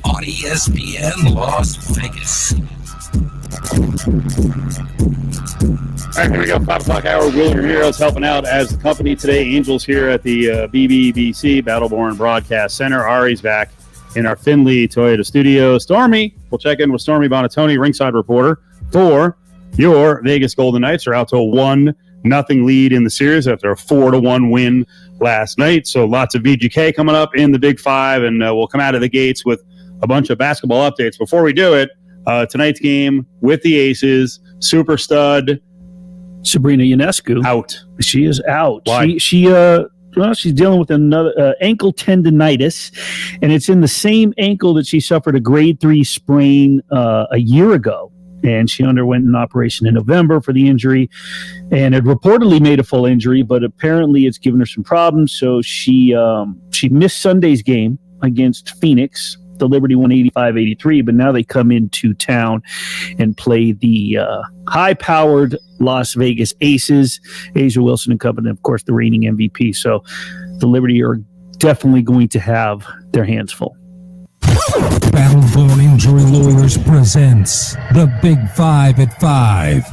on ESPN Las Vegas. All right, here we go. 5 o'clock hour. Wheeler Heroes helping out as the company today. Angels here at the BBBC Battleborn Broadcast Center. Ari's back in our Findlay Toyota studio. Stormy, we'll check in with Stormy Bonatoni, ringside reporter for your Vegas Golden Knights. Are out to a 1-0 lead in the series after a 4-1 win last night. So lots of VGK coming up in the Big Five, and we'll come out of the gates with a bunch of basketball updates. Before we do it, tonight's game with the Aces, super stud Sabrina Ionescu out. She is out. Why? She's dealing with another ankle tendonitis, and it's in the same ankle that she suffered a grade 3 sprain a year ago. And she underwent an operation in November for the injury, and it reportedly made a full injury, but apparently it's given her some problems. So she missed Sunday's game against Phoenix. The Liberty won 85-83, but now they come into town and play the high-powered Las Vegas Aces, Asia Wilson and company, of course, the reigning MVP. So the Liberty are definitely going to have their hands full. Battleborn Injury Lawyers presents the Big Five at 5.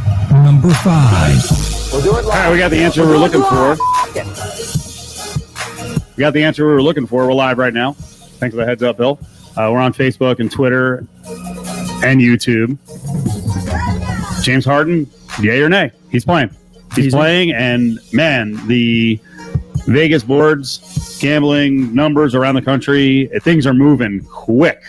Number 5. All right, we got the answer we're looking for. We're live right now. Thanks for the heads up, Bill. We're on Facebook and Twitter and YouTube. James Harden, yay or nay? He's playing. He's playing, and man, the Vegas boards, gambling numbers around the country, things are moving quick.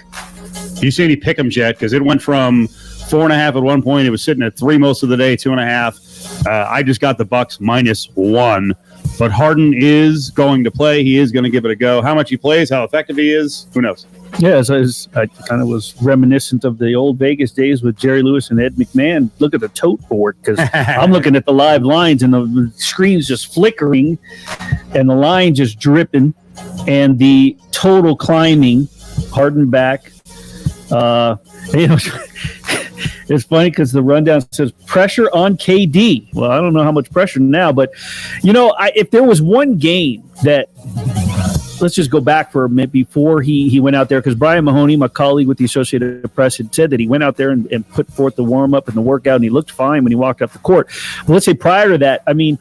Do you see any pick'ems yet? Because it went from 4.5 at one point. It was sitting at 3 most of the day, 2.5. I just got the Bucks -1. But Harden is going to play. He is going to give it a go. How much he plays, how effective he is, who knows? Yeah, I kind of was reminiscent of the old Vegas days with Jerry Lewis and Ed McMahon. Look at the tote board, because I'm looking at the live lines and the screen's just flickering and the line just dripping and the total climbing. Harden back. It's funny because the rundown says pressure on KD. Well, I don't know how much pressure now, but if there was one game that, let's just go back for a minute before he went out there, because Brian Mahoney, my colleague with the Associated Press, had said that he went out there and put forth the warm-up and the workout, and he looked fine when he walked up the court. Well, let's say prior to that, I mean,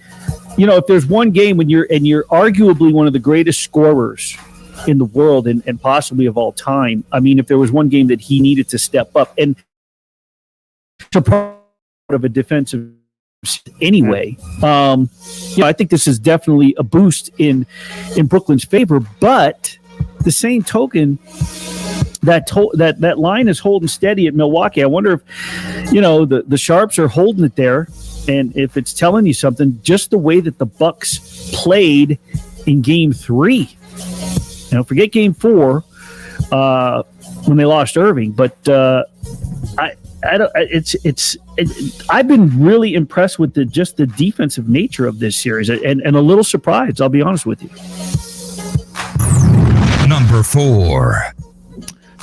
if there's one game when you're arguably one of the greatest scorers in the world and possibly of all time, I mean, if there was one game that he needed to step up and to part of a defensive anyway, I think this is definitely a boost in Brooklyn's favor. But the same token, that line is holding steady at Milwaukee. I wonder if the Sharps are holding it there, and if it's telling you something, just the way that the Bucks played in Game 3. Forget Game 4 when they lost Irving, but I've been really impressed with the defensive nature of this series, and a little surprised, I'll be honest with you. Number 4.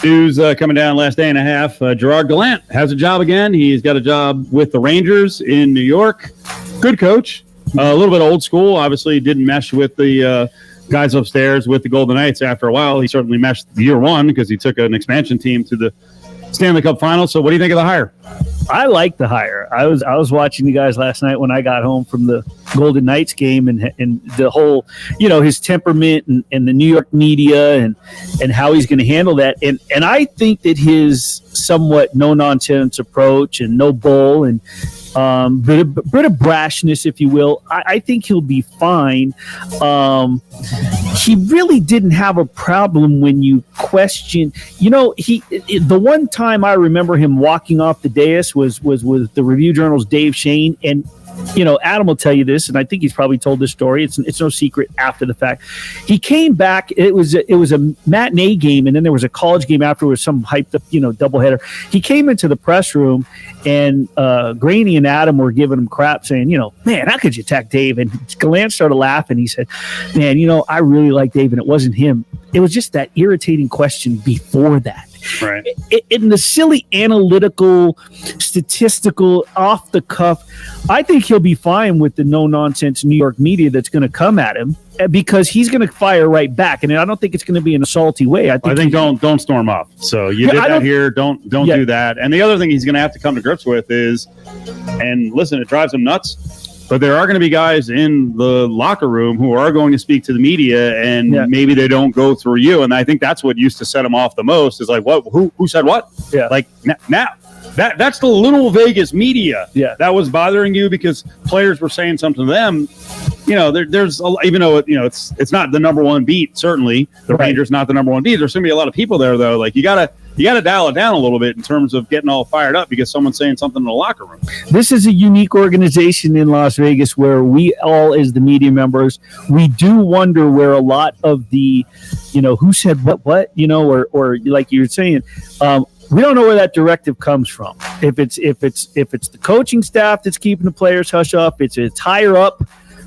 News coming down last day and a half. Gerard Gallant has a job again. He's got a job with the Rangers in New York. Good coach. A little bit old school. Obviously didn't mesh with the guys upstairs with the Golden Knights after a while. He certainly meshed year one because he took an expansion team to the Stanley Cup Finals. So what do you think of the hire? I like the hire. I was watching you guys last night when I got home from the Golden Knights game, and the whole, his temperament and the New York media and how he's going to handle that. And I think that his somewhat no-nonsense approach and no bull and bit of brashness, if you will, I think he'll be fine. He really didn't have a problem when you question. The one time I remember him walking off the dais was with the Review Journal's Dave Shane, and Adam will tell you this, and I think he's probably told this story. It's no secret after the fact. He came back. It was a matinee game, and then there was a college game afterwards, some hyped up, doubleheader. He came into the press room, and Graney and Adam were giving him crap, saying, man, how could you attack Dave? And Gallant started laughing. He said, man, I really like Dave, and it wasn't him. It was just that irritating question before that. Right. In the silly analytical, statistical, off the cuff, I think he'll be fine with the no nonsense New York media that's going to come at him, because he's going to fire right back, and I don't think it's going to be in a salty way. I think don't storm off. So you did that here. Don't do that. And the other thing he's going to have to come to grips with is, and listen, it drives him nuts, but there are going to be guys in the locker room who are going to speak to the media, and maybe they don't go through you. And I think that's what used to set him off the most, is like, what? Who said what? Yeah. Like now. That's the little Vegas media that was bothering you because players were saying something to them. You know, there's even though it's not the number one beat. Certainly, the Rangers not the number one beat. There's going to be a lot of people there though. Like you gotta dial it down a little bit in terms of getting all fired up because someone's saying something in the locker room. This is a unique organization in Las Vegas where we all, as the media members, we do wonder where a lot of the, who said what, or like you were saying. We don't know where that directive comes from. If it's the coaching staff that's keeping the players hush up, it's higher up,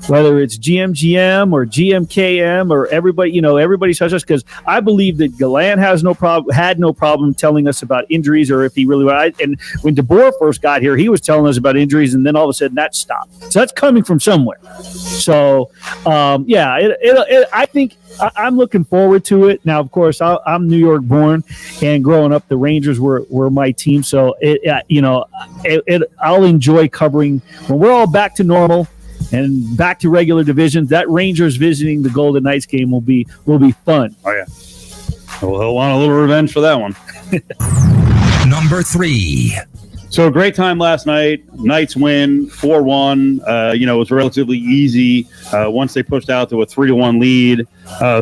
whether it's GM or GMKM or everybody, everybody's hush hush. Because I believe that Gallant had no problem telling us about injuries, or if he really wanted. And when DeBoer first got here, he was telling us about injuries, and then all of a sudden that stopped. So that's coming from somewhere. So I think. I'm looking forward to it. Now, of course, I'm New York born, and growing up, the Rangers were my team. So, I'll enjoy covering when we're all back to normal and back to regular divisions. That Rangers visiting the Golden Knights game will be fun. Oh yeah, well, he'll want a little revenge for that one. Number 3. So a great time last night. Knights win 4-1. It was relatively easy once they pushed out to a 3-1 lead.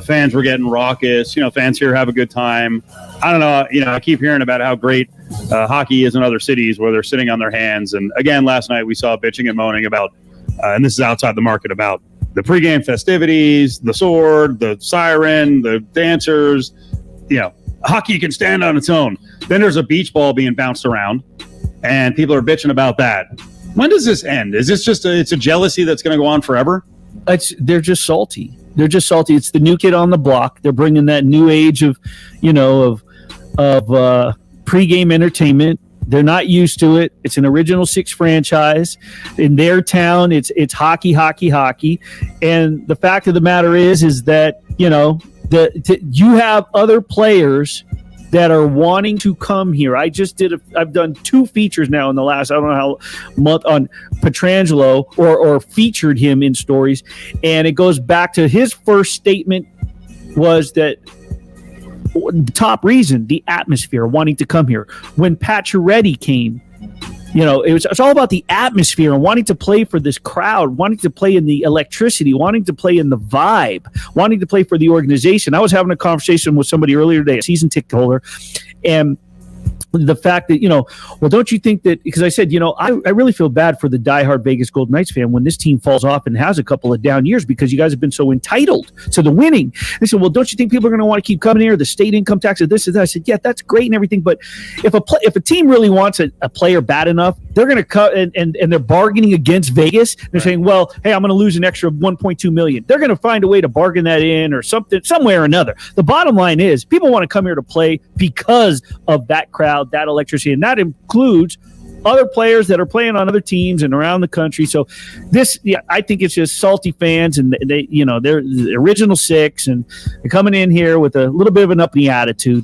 Fans were getting raucous. Fans here have a good time. I don't know. I keep hearing about how great hockey is in other cities where they're sitting on their hands. And again, last night we saw bitching and moaning about, and this is outside the market, about the pregame festivities, the sword, the siren, the dancers. Hockey can stand on its own. Then there's a beach ball being bounced around. And people are bitching about that. When does this end? Is this just it's a jealousy that's going to go on forever? They're just salty. It's the new kid on the block. They're bringing that new age of pregame entertainment. They're not used to it. It's an Original Six franchise. In their town, it's hockey. And the fact of the matter is that you have other players that are wanting to come here. I've done 2 features now in the last, I don't know how month, on Pietrangelo or featured him in stories. And it goes back to his first statement was that the top reason, the atmosphere, wanting to come here. When Pacioretty came, it's all about the atmosphere and wanting to play for this crowd, wanting to play in the electricity, wanting to play in the vibe, wanting to play for the organization. I was having a conversation with somebody earlier today, a season ticket holder, and the fact that, well, don't you think that, because I said, I really feel bad for the diehard Vegas Golden Knights fan when this team falls off and has a couple of down years because you guys have been so entitled to the winning. They said, well, don't you think people are going to want to keep coming here? The state income tax of this and that. I said, yeah, that's great and everything. But if a team really wants a player bad enough, they're going to cut and they're bargaining against Vegas. They're saying, well, hey, I'm going to lose an extra $1.2 million. They're going to find a way to bargain that in or something, somewhere or another. The bottom line is people want to come here to play because of that crowd, that electricity, and that includes other players that are playing on other teams and around the country. So I think it's just salty fans, and they're the Original Six, and they're coming in here with a little bit of an uppity attitude.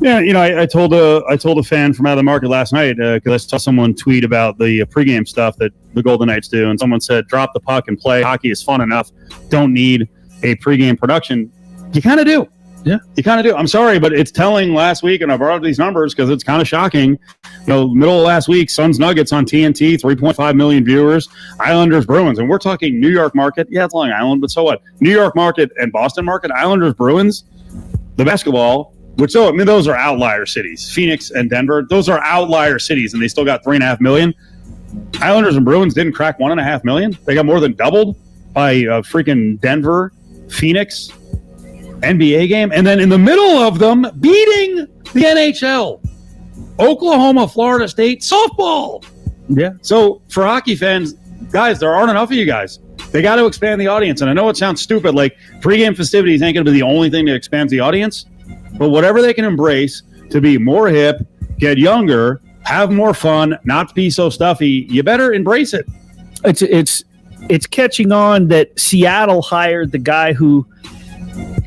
Yeah, I told a fan from out of the market last night because I saw someone tweet about the pregame stuff that the Golden Knights do, and someone said, "Drop the puck and play. Hockey is fun enough. Don't need a pregame production." You kind of do. Yeah, you kind of do. I'm sorry, but it's telling last week, and I brought up these numbers because it's kind of shocking. Middle of last week, Suns Nuggets on TNT, 3.5 million viewers. Islanders Bruins, and we're talking New York market. Yeah, it's Long Island, but so what? New York market and Boston market. Islanders Bruins, the basketball. Those are outlier cities. Phoenix and Denver, those are outlier cities, and they still got 3.5 million. Islanders and Bruins didn't crack 1.5 million. They got more than doubled by freaking Denver, Phoenix. NBA game, and then in the middle of them beating the NHL, Oklahoma, Florida State softball. Yeah. So for hockey fans, guys, there aren't enough of you guys. They got to expand the audience. And I know it sounds stupid, like pregame festivities ain't going to be the only thing that expands the audience, but whatever they can embrace, to be more hip, get younger, have more fun, not be so stuffy. You better embrace it. It's catching on that Seattle hired the guy who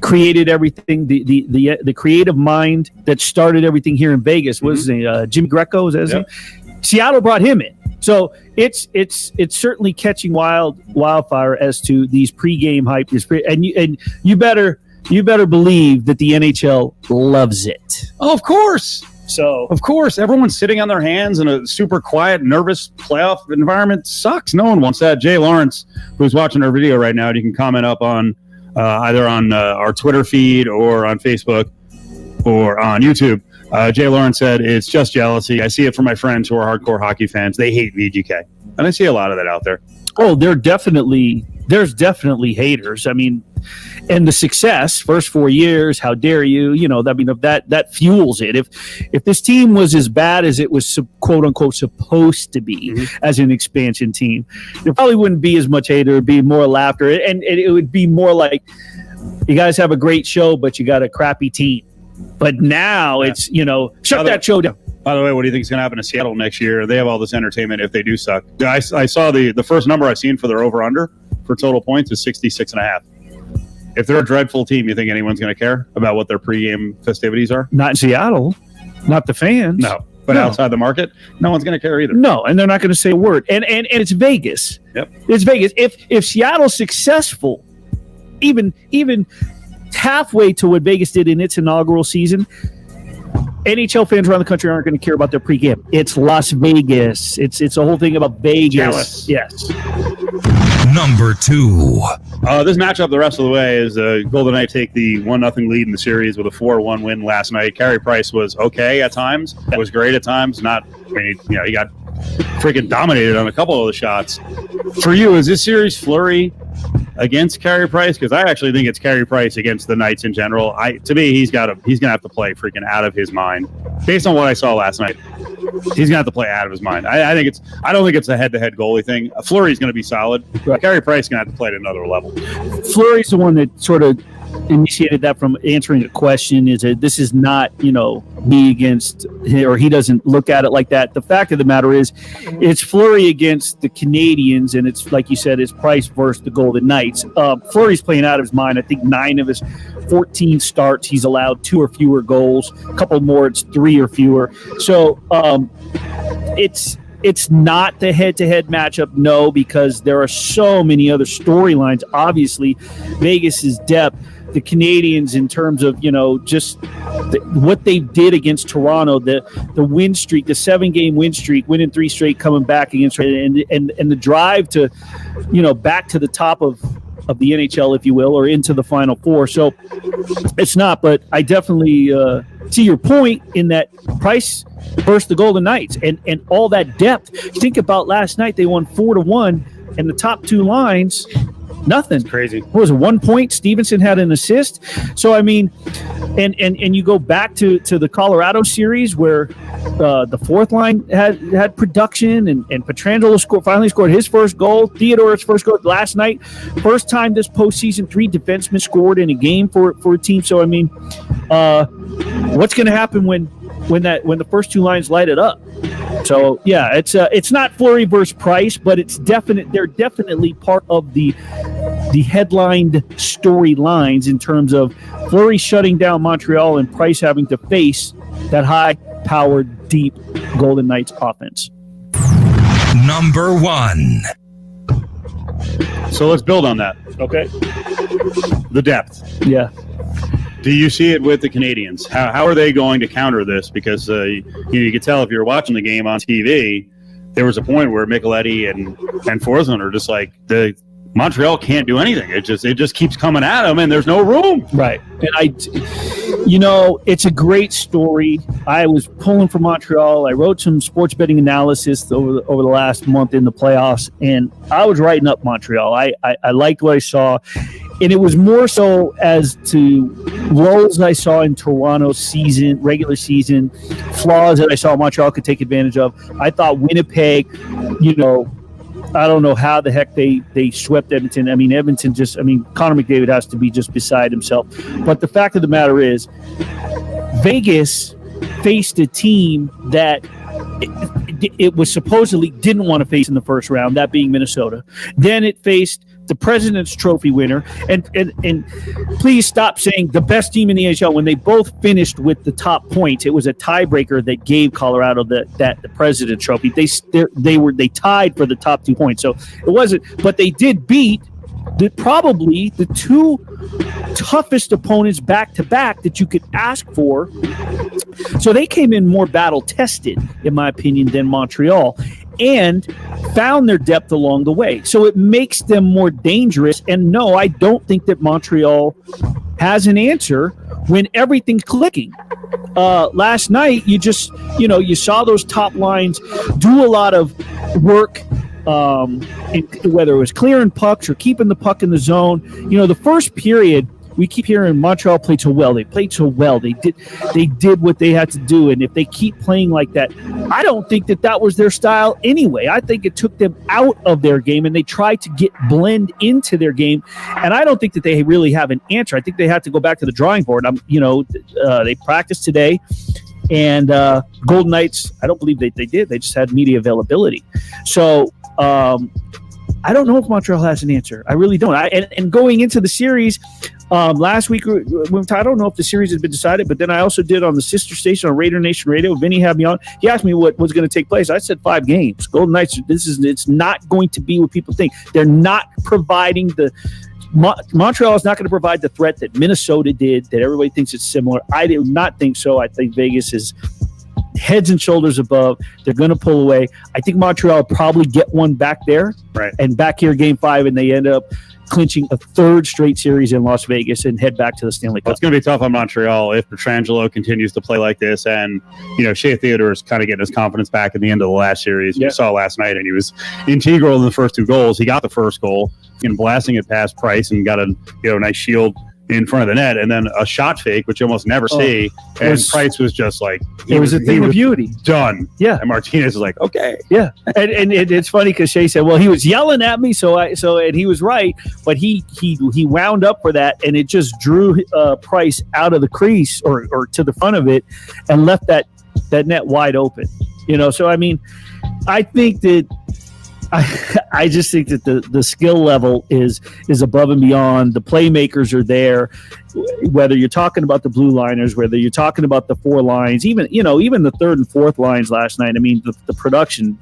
created everything, the creative mind that started everything here in Vegas. Was Jimmy Greco? Is that his name? Seattle brought him in. So it's certainly catching wildfire as to these pregame hype. And you better believe that the NHL loves it. Oh, of course. So of course, everyone's sitting on their hands in a super quiet, nervous playoff environment. Sucks. No one wants that. Jay Lawrence, who's watching our video right now, you can comment up on either on our Twitter feed or on Facebook or on YouTube. Jay Lawrence said, it's just jealousy. I see it from my friends who are hardcore hockey fans. They hate VGK. And I see a lot of that out there. Oh, there's definitely haters. I mean, and the success, first 4 years, how dare you? You know, I mean, that fuels it. If this team was as bad as it was quote unquote supposed to be as an expansion team, there probably wouldn't be as much hate. There would be more laughter, and it would be more like, you guys have a great show, but you got a crappy team. But now it's, shut that show down. By the way, what do you think is going to happen to Seattle next year? They have all this entertainment if they do suck. I saw the first number I've seen for their over-under for total points is 66.5. If they're a dreadful team, you think anyone's going to care about what their pregame festivities are? Not in Seattle. Not the fans. No. But outside the market, no one's going to care either. No, and they're not going to say a word. And it's Vegas. Yep. It's Vegas. If Seattle's successful, even halfway to what Vegas did in its inaugural season, NHL fans around the country aren't going to care about their pregame. It's Las Vegas. It's a whole thing about Vegas. Jealous. Yes. Number 2. This matchup the rest of the way is Golden Knights take the 1-0 lead in the series with a 4-1 win last night. Carey Price was okay at times. It was great at times. Not, he got freaking dominated on a couple of the shots. For you, is this series Fleury against Carey Price? Because I actually think it's Carey Price against the Knights in general. To me, he's gonna have to play freaking out of his mind. Based on what I saw last night, he's gonna have to play out of his mind. I don't think it's a head-to-head goalie thing. Fleury's gonna be solid. Right. Carey Price is gonna have to play at another level. Fleury's the one that sort of initiated that from answering a question. Is that this is not me against, or he doesn't look at it like that. The fact of the matter is, it's Fleury against the Canadians, and it's like you said, it's Price versus the Golden Knights. Fleury's playing out of his mind. I think 9 of his 14 starts, he's allowed 2 or fewer goals. A couple more, it's 3 or fewer. So it's not the head-to-head matchup, no, because there are so many other storylines. Obviously, Vegas's depth. The Canadians, in terms of just what they did against Toronto, the win streak, the 7-game win streak, winning 3 straight, coming back against, and the drive to back to the top of the NHL, if you will, or into the Final Four. So it's not, but I definitely see your point in that Price versus the Golden Knights and all that depth. Think about last night, they won 4-1, and the top 2 lines. Nothing. Crazy. What was it, 1 point? Stevenson had an assist. So, I mean, and you go back to the Colorado series where the fourth line had production and Pietrangelo finally scored his first goal. Theodore's first goal last night. First time this postseason 3 defensemen scored in a game for a team. So, I mean, what's going to happen when the first 2 lines light it up? So yeah, it's not Fleury versus Price, but they're definitely part of the headlined storylines in terms of Fleury shutting down Montreal and Price having to face that high-powered, deep Golden Knights offense. Number 1. So let's build on that. Okay. The depth. Yeah. Do you see it with the Canadians? How are they going to counter this? Because you could tell if you're watching the game on TV, there was a point where Micheletti and Forsman are just like, the Montreal can't do anything. It just keeps coming at them, and there's no room. Right. And it's a great story. I was pulling for Montreal. I wrote some sports betting analysis over the last month in the playoffs, and I was writing up Montreal. I liked what I saw. And it was more so as to lulls I saw in Toronto's regular season, flaws that I saw Montreal could take advantage of. I thought Winnipeg, I don't know how the heck they swept Edmonton. I mean, Connor McDavid has to be just beside himself. But the fact of the matter is, Vegas faced a team that it was supposedly didn't want to face in the first round, that being Minnesota. Then it faced the President's Trophy winner, and please stop saying the best team in the NHL when they both finished with the top points. It was a tiebreaker that gave Colorado the President's Trophy. They tied for the top 2 points, so it wasn't. But they did beat probably the two toughest opponents back to back that you could ask for. So they came in more battle tested, in my opinion, than Montreal, and found their depth along the way. So it makes them more dangerous. And no, I don't think that Montreal has an answer when everything's clicking. Last night, you saw those top lines do a lot of work, whether it was clearing pucks or keeping the puck in the zone. The first period, we keep hearing Montreal played so well. They played so well. They did what they had to do. And if they keep playing like that, I don't think that was their style anyway. I think it took them out of their game, and they tried to blend into their game. And I don't think that they really have an answer. I think they have to go back to the drawing board. They practiced today. And Golden Knights, I don't believe they did. They just had media availability. So I don't know if Montreal has an answer. I really don't. And going into the series, last week, I don't know if the series has been decided, but then I also did on the sister station on Raider Nation Radio. Vinny had me on. He asked me what was going to take place. I said 5 games. Golden Knights, it's not going to be what people think. They're not providing Montreal is not going to provide the threat that Minnesota did, that everybody thinks it's similar. I do not think so. I think Vegas is heads and shoulders above. They're going to pull away. I think Montreal will probably get one back there, right, and back here game 5, and they end up clinching a 3rd straight series in Las Vegas and head back to the Stanley Cup. Well, it's going to be tough on Montreal if Pietrangelo continues to play like this, and Shea Theodore's kind of getting his confidence back at the end of the last series. Yeah. You saw last night, and he was integral in the first 2 goals. He got the first goal, blasting it past Price, and got a nice shield in front of the net, and then a shot fake, which you almost never see. And Price was just like, it was a thing of beauty. Done. Yeah. And Martinez is like, okay. Yeah. And it's funny because Shea said, well, he was yelling at me, and he was right, but he wound up for that, and it just drew Price out of the crease or to the front of it and left that net wide open. So I mean, I think that I just think that the skill level is above and beyond. The playmakers are there. Whether you're talking about the blue liners, whether you're talking about the 4 lines, even the 3rd and 4th lines last night. I mean, the production.